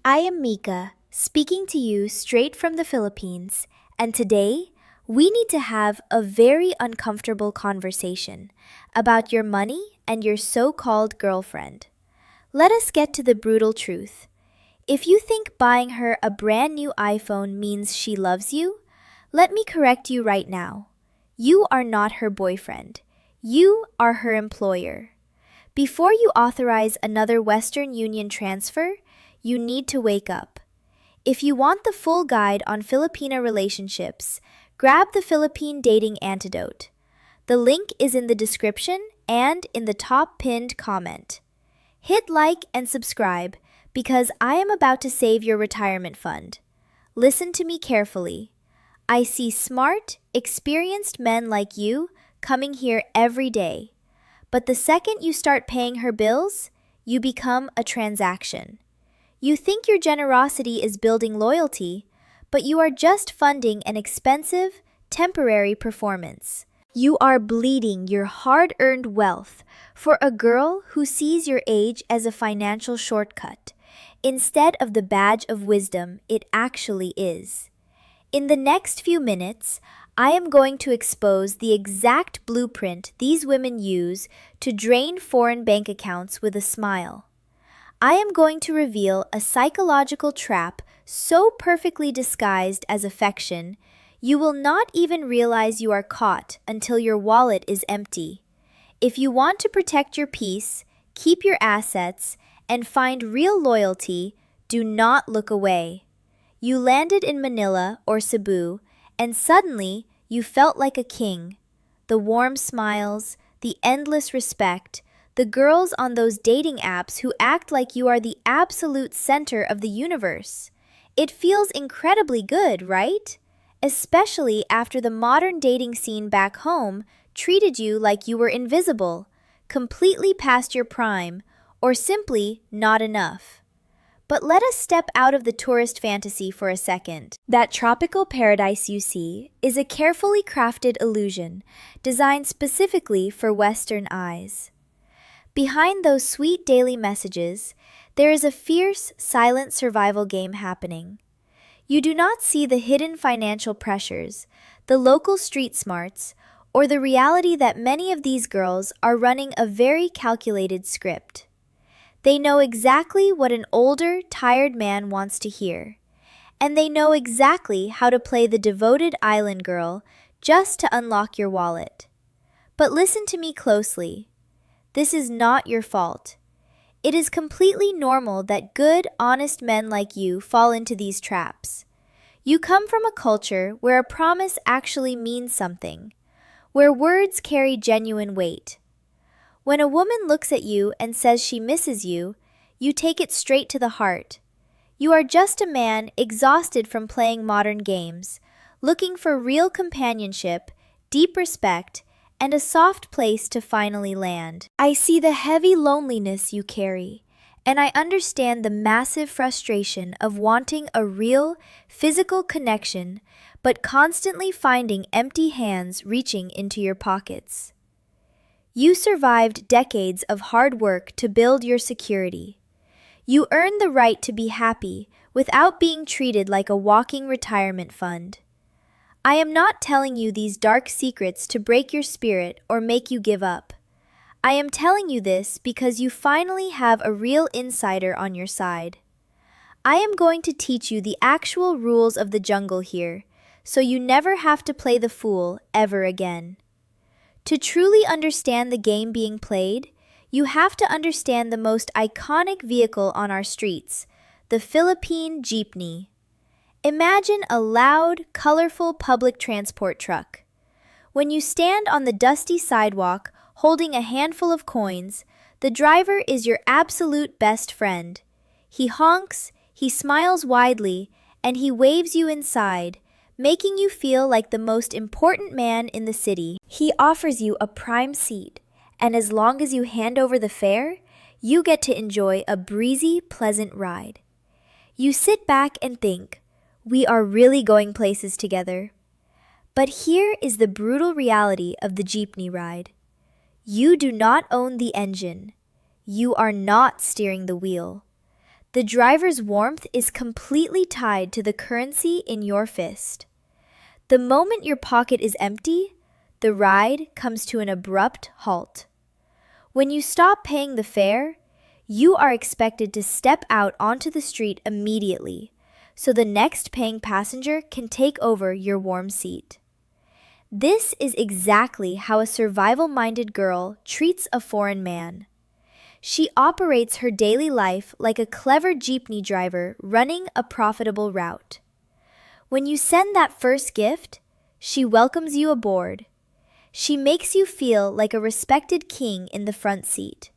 I am Mika, speaking to you straight from the Philippines, and today we need to have a very uncomfortable conversation about your money and your so called girlfriend. Let us get to the brutal truth. If you think buying her a brand new iPhone means she loves you, let me correct you right now. You are not her boyfriend. You are her employer. Before you authorize another Western Union transfer, you need to wake up. If you want the full guide on Filipina relationships, grab the Philippine Dating Antidote. The link is in the description and in the top pinned comment. Hit like and subscribe because I am about to save your retirement fund. Listen to me carefully. I see smart, experienced men like you coming here every day. But the second you start paying her bills, you become a transaction. You think your generosity is building loyalty, but you are just funding an expensive, temporary performance. You are bleeding your hard-earned wealth for a girl who sees your age as a financial shortcut, instead of the badge of wisdom it actually is. In the next few minutes, I am going to expose the exact blueprint these women use to drain foreign bank accounts with a smile. I am going to reveal a psychological trap so perfectly disguised as affection, you will not even realize you are caught until your wallet is empty. If you want to protect your peace, keep your assets, and find real loyalty, do not look away. You landed in Manila or Cebu, and suddenly you felt like a king. The warm smiles, the endless respect, the girls on those dating apps who act like you are the absolute center of the universe. It feels incredibly good, right? Especially after the modern dating scene back home treated you like you were invisible, completely past your prime, or simply not enough. But let us step out of the tourist fantasy for a second. That tropical paradise you see is a carefully crafted illusion designed specifically for Western eyes. Behind those sweet daily messages, there is a fierce, silent survival game happening. You do not see the hidden financial pressures, the local street smarts, or the reality that many of these girls are running a very calculated script. They know exactly what an older, tired man wants to hear. And they know exactly how to play the devoted island girl just to unlock your wallet. But listen to me closely. This is not your fault. It is completely normal that good, honest men like you fall into these traps. You come from a culture where a promise actually means something, where words carry genuine weight. When a woman looks at you and says she misses you, you take it straight to the heart. You are just a man exhausted from playing modern games, looking for real companionship, deep respect, and a soft place to finally land. I see the heavy loneliness you carry, and I understand the massive frustration of wanting a real, physical connection, but constantly finding empty hands reaching into your pockets. You survived decades of hard work to build your security. You earned the right to be happy without being treated like a walking retirement fund. I am not telling you these dark secrets to break your spirit or make you give up. I am telling you this because you finally have a real insider on your side. I am going to teach you the actual rules of the jungle here, so you never have to play the fool ever again. To truly understand the game being played, you have to understand the most iconic vehicle on our streets, the Philippine jeepney. Imagine a loud, colorful public transport truck. When you stand on the dusty sidewalk holding a handful of coins, the driver is your absolute best friend. He honks, he smiles widely, and he waves you inside, making you feel like the most important man in the city. He offers you a prime seat, and as long as you hand over the fare, you get to enjoy a breezy, pleasant ride. You sit back and think, we are really going places together. But here is the brutal reality of the jeepney ride. You do not own the engine. You are not steering the wheel. The driver's warmth is completely tied to the currency in your fist. The moment your pocket is empty, the ride comes to an abrupt halt. When you stop paying the fare, you are expected to step out onto the street immediately, so the next paying passenger can take over your warm seat. This is exactly how a survival-minded girl treats a foreign man. She operates her daily life like a clever jeepney driver running a profitable route. When you send that first gift, she welcomes you aboard. She makes you feel like a respected king in the front seat.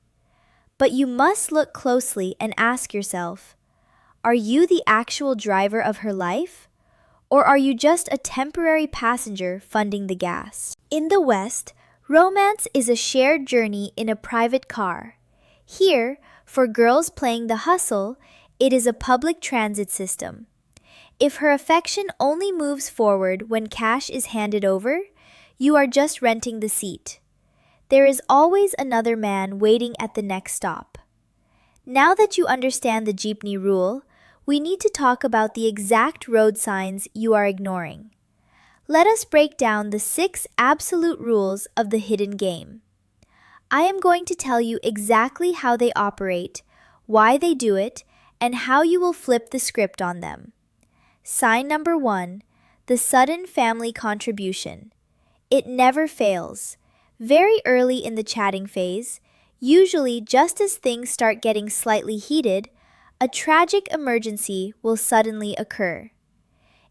But you must look closely and ask yourself, are you the actual driver of her life? Or are you just a temporary passenger funding the gas? In the West, romance is a shared journey in a private car. Here, for girls playing the hustle, it is a public transit system. If her affection only moves forward when cash is handed over, you are just renting the seat. There is always another man waiting at the next stop. Now that you understand the jeepney rule, we need to talk about the exact road signs you are ignoring. Let us break down the 6 absolute rules of the hidden game. I am going to tell you exactly how they operate, why they do it, and how you will flip the script on them. Sign number 1, the sudden family contribution. It never fails. Very early in the chatting phase, usually just as things start getting slightly heated, a tragic emergency will suddenly occur.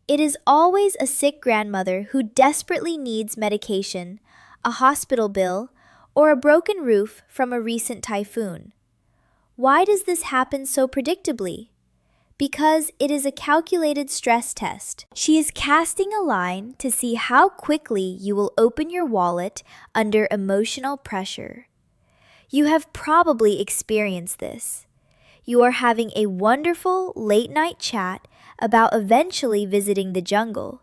It is always a sick grandmother who desperately needs medication, a hospital bill, or a broken roof from a recent typhoon. Why does this happen so predictably? Because it is a calculated stress test. She is casting a line to see how quickly you will open your wallet under emotional pressure. You have probably experienced this. You are having a wonderful late-night chat about eventually visiting the jungle,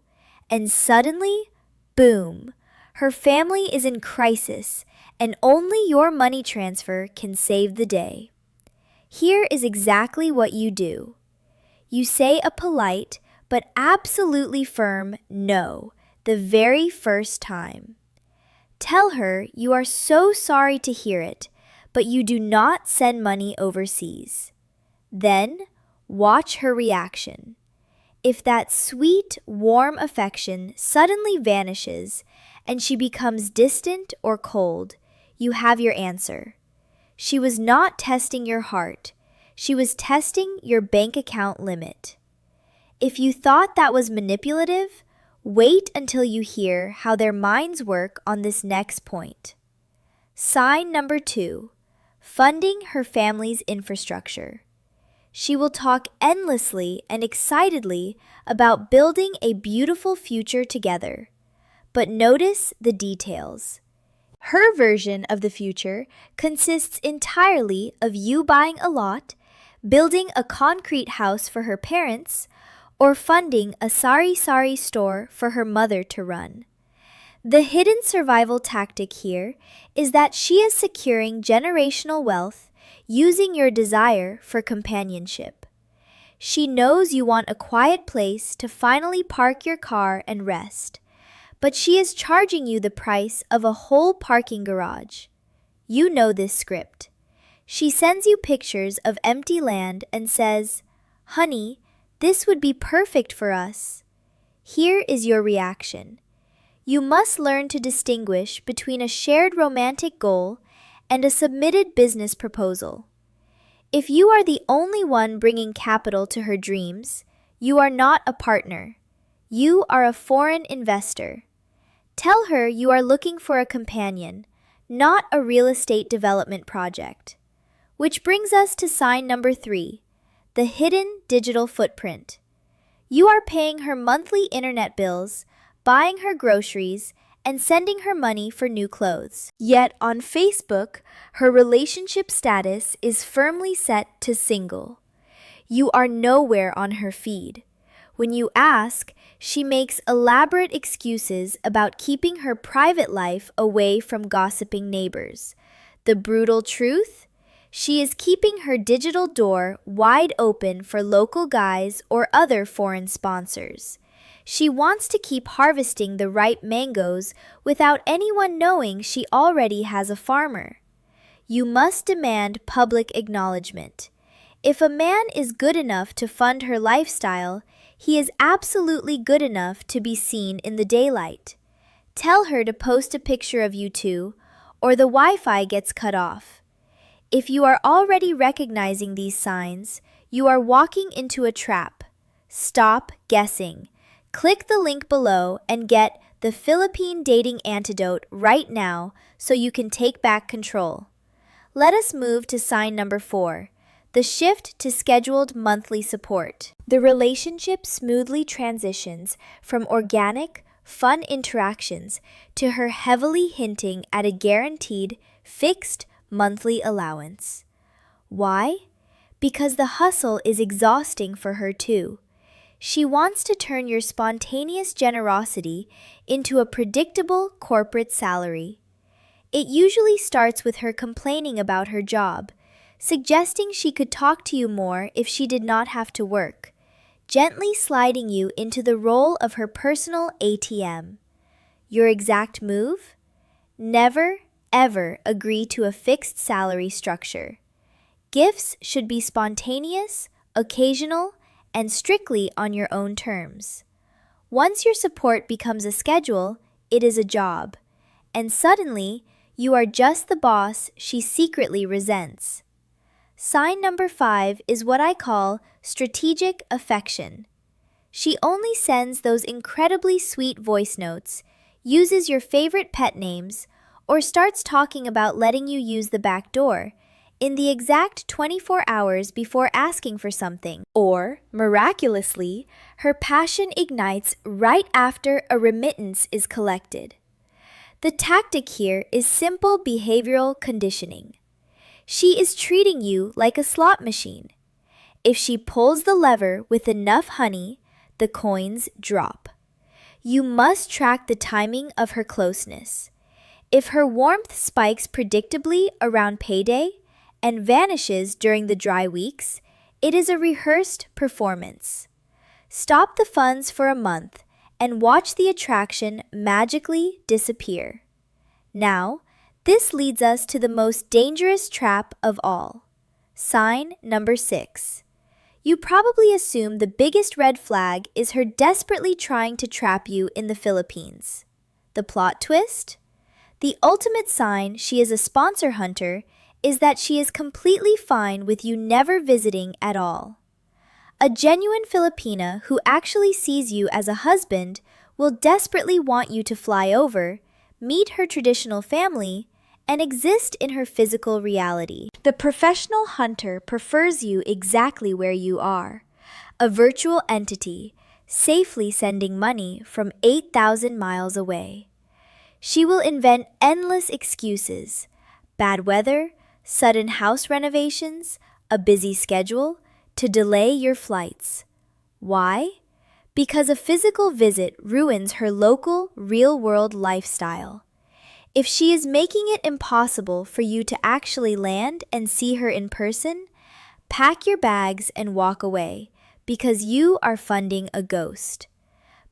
and suddenly, boom, her family is in crisis, and only your money transfer can save the day. Here is exactly what you do. You say a polite but absolutely firm no the very first time. Tell her you are so sorry to hear it, but you do not send money overseas. Then, watch her reaction. If that sweet, warm affection suddenly vanishes and she becomes distant or cold, you have your answer. She was not testing your heart. She was testing your bank account limit. If you thought that was manipulative, wait until you hear how their minds work on this next point. Sign number 2, funding her family's infrastructure. She will talk endlessly and excitedly about building a beautiful future together. But notice the details. Her version of the future consists entirely of you buying a lot, building a concrete house for her parents, or funding a sari-sari store for her mother to run. The hidden survival tactic here is that she is securing generational wealth using your desire for companionship. She knows you want a quiet place to finally park your car and rest, but she is charging you the price of a whole parking garage. You know this script. She sends you pictures of empty land and says, "Honey, this would be perfect for us." Here is your reaction. You must learn to distinguish between a shared romantic goal and a submitted business proposal. If you are the only one bringing capital to her dreams, you are not a partner. You are a foreign investor. Tell her you are looking for a companion, not a real estate development project. Which brings us to sign number 3, the hidden digital footprint. You are paying her monthly internet bills, buying her groceries, and sending her money for new clothes. Yet on Facebook, her relationship status is firmly set to single. You are nowhere on her feed. When you ask, she makes elaborate excuses about keeping her private life away from gossiping neighbors. The brutal truth? She is keeping her digital door wide open for local guys or other foreign sponsors. She wants to keep harvesting the ripe mangoes without anyone knowing she already has a farmer. You must demand public acknowledgement. If a man is good enough to fund her lifestyle, he is absolutely good enough to be seen in the daylight. Tell her to post a picture of you two, or the Wi-Fi gets cut off. If you are already recognizing these signs, you are walking into a trap. Stop guessing. Click the link below and get the Philippine Dating Antidote right now so you can take back control. Let us move to sign number 4, the shift to scheduled monthly support. The relationship smoothly transitions from organic, fun interactions to her heavily hinting at a guaranteed, fixed monthly allowance. Why? Because the hustle is exhausting for her too. She wants to turn your spontaneous generosity into a predictable corporate salary. It usually starts with her complaining about her job, suggesting she could talk to you more if she did not have to work, gently sliding you into the role of her personal ATM. Your exact move? Never, ever agree to a fixed salary structure. Gifts should be spontaneous, occasional, and strictly on your own terms. Once your support becomes a schedule, it is a job, and suddenly, you are just the boss she secretly resents. Sign number 5 is what I call strategic affection. She only sends those incredibly sweet voice notes, uses your favorite pet names, or starts talking about letting you use the back door in the exact 24 hours before asking for something. Or, miraculously, her passion ignites right after a remittance is collected. The tactic here is simple behavioral conditioning. She is treating you like a slot machine. If she pulls the lever with enough honey, the coins drop. You must track the timing of her closeness. If her warmth spikes predictably around payday and vanishes during the dry weeks, it is a rehearsed performance. Stop the funds for a month and watch the attraction magically disappear. Now, this leads us to the most dangerous trap of all. Sign number 6. You probably assume the biggest red flag is her desperately trying to trap you in the Philippines. The plot twist? The ultimate sign she is a sponsor hunter is that she is completely fine with you never visiting at all. A genuine Filipina who actually sees you as a husband will desperately want you to fly over, meet her traditional family, and exist in her physical reality. The professional hunter prefers you exactly where you are, a virtual entity, safely sending money from 8,000 miles away. She will invent endless excuses: bad weather, sudden house renovations, a busy schedule, to delay your flights. Why? Because a physical visit ruins her local, real-world lifestyle. If she is making it impossible for you to actually land and see her in person, pack your bags and walk away, because you are funding a ghost.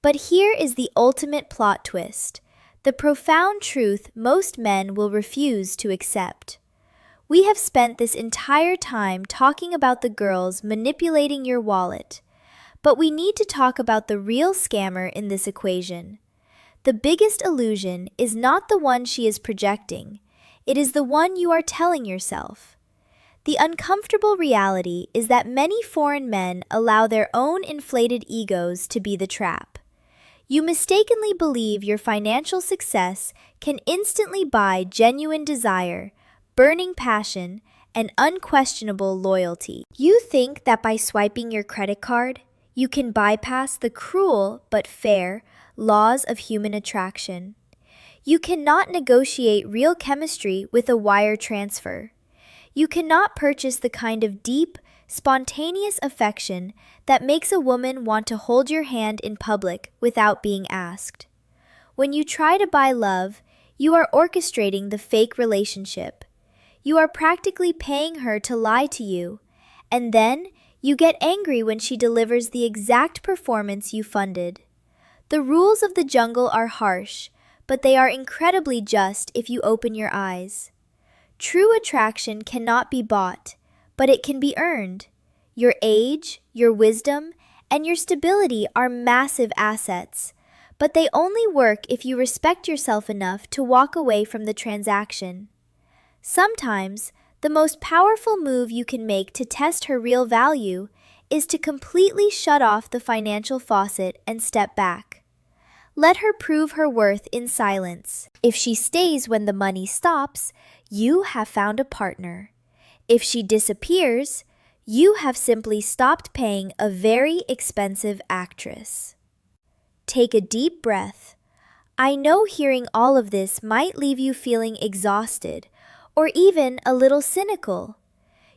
But here is the ultimate plot twist, the profound truth most men will refuse to accept. We have spent this entire time talking about the girls manipulating your wallet, but we need to talk about the real scammer in this equation. The biggest illusion is not the one she is projecting, it is the one you are telling yourself. The uncomfortable reality is that many foreign men allow their own inflated egos to be the trap. You mistakenly believe your financial success can instantly buy genuine desire, burning passion, and unquestionable loyalty. You think that by swiping your credit card, you can bypass the cruel but fair laws of human attraction. You cannot negotiate real chemistry with a wire transfer. You cannot purchase the kind of deep, spontaneous affection that makes a woman want to hold your hand in public without being asked. When you try to buy love, you are orchestrating the fake relationship. You are practically paying her to lie to you. And then you get angry when she delivers the exact performance you funded. The rules of the jungle are harsh, but they are incredibly just if you open your eyes. True attraction cannot be bought, but it can be earned. Your age, your wisdom, and your stability are massive assets, but they only work if you respect yourself enough to walk away from the transaction. Sometimes, the most powerful move you can make to test her real value is to completely shut off the financial faucet and step back. Let her prove her worth in silence. If she stays when the money stops, you have found a partner. If she disappears, you have simply stopped paying a very expensive actress. Take a deep breath. I know hearing all of this might leave you feeling exhausted or even a little cynical.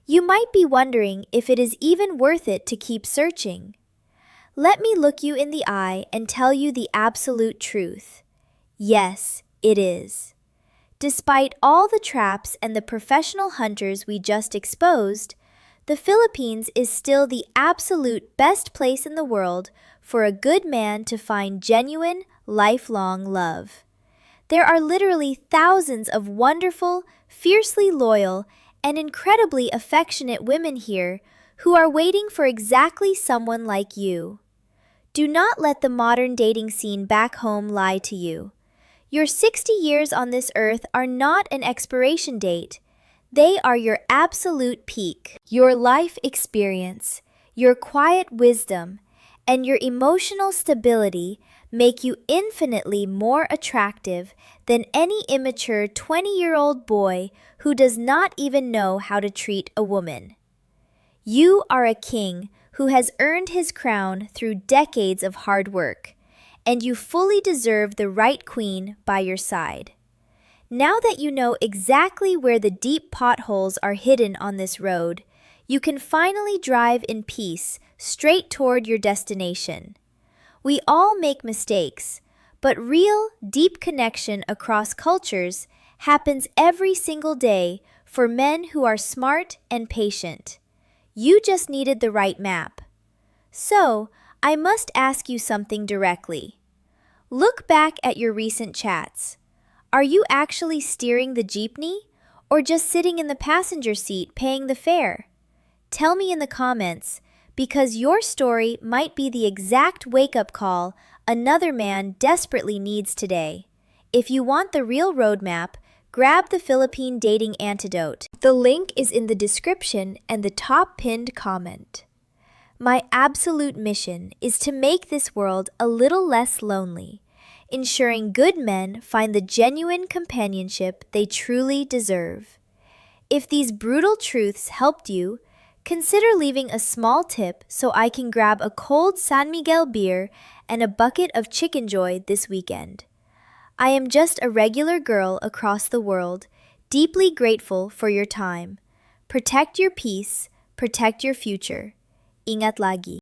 You might be wondering if it is even worth it to keep searching. Let me look you in the eye and tell you the absolute truth. Yes, it is. Despite all the traps and the professional hunters we just exposed, the Philippines is still the absolute best place in the world for a good man to find genuine, lifelong love. There are literally thousands of wonderful, fiercely loyal, and incredibly affectionate women here who are waiting for exactly someone like you. Do not let the modern dating scene back home lie to you. Your 60 years on this earth are not an expiration date. They are your absolute peak. Your life experience, your quiet wisdom, and your emotional stability make you infinitely more attractive than any immature 20-year-old boy who does not even know how to treat a woman. You are a king who has earned his crown through decades of hard work, and you fully deserve the right queen by your side. Now that you know exactly where the deep potholes are hidden on this road, you can finally drive in peace straight toward your destination. We all make mistakes, but real, deep connection across cultures happens every single day for men who are smart and patient. You just needed the right map. So, I must ask you something directly. Look back at your recent chats. Are you actually steering the jeepney or just sitting in the passenger seat paying the fare? Tell me in the comments, because your story might be the exact wake-up call another man desperately needs today. If you want the real roadmap, grab the Philippine Dating Antidote. The link is in the description and the top pinned comment. My absolute mission is to make this world a little less lonely, ensuring good men find the genuine companionship they truly deserve. If these brutal truths helped you, consider leaving a small tip so I can grab a cold San Miguel beer and a bucket of Chicken Joy this weekend. I am just a regular girl across the world, deeply grateful for your time. Protect your peace, protect your future. Ingat lagi.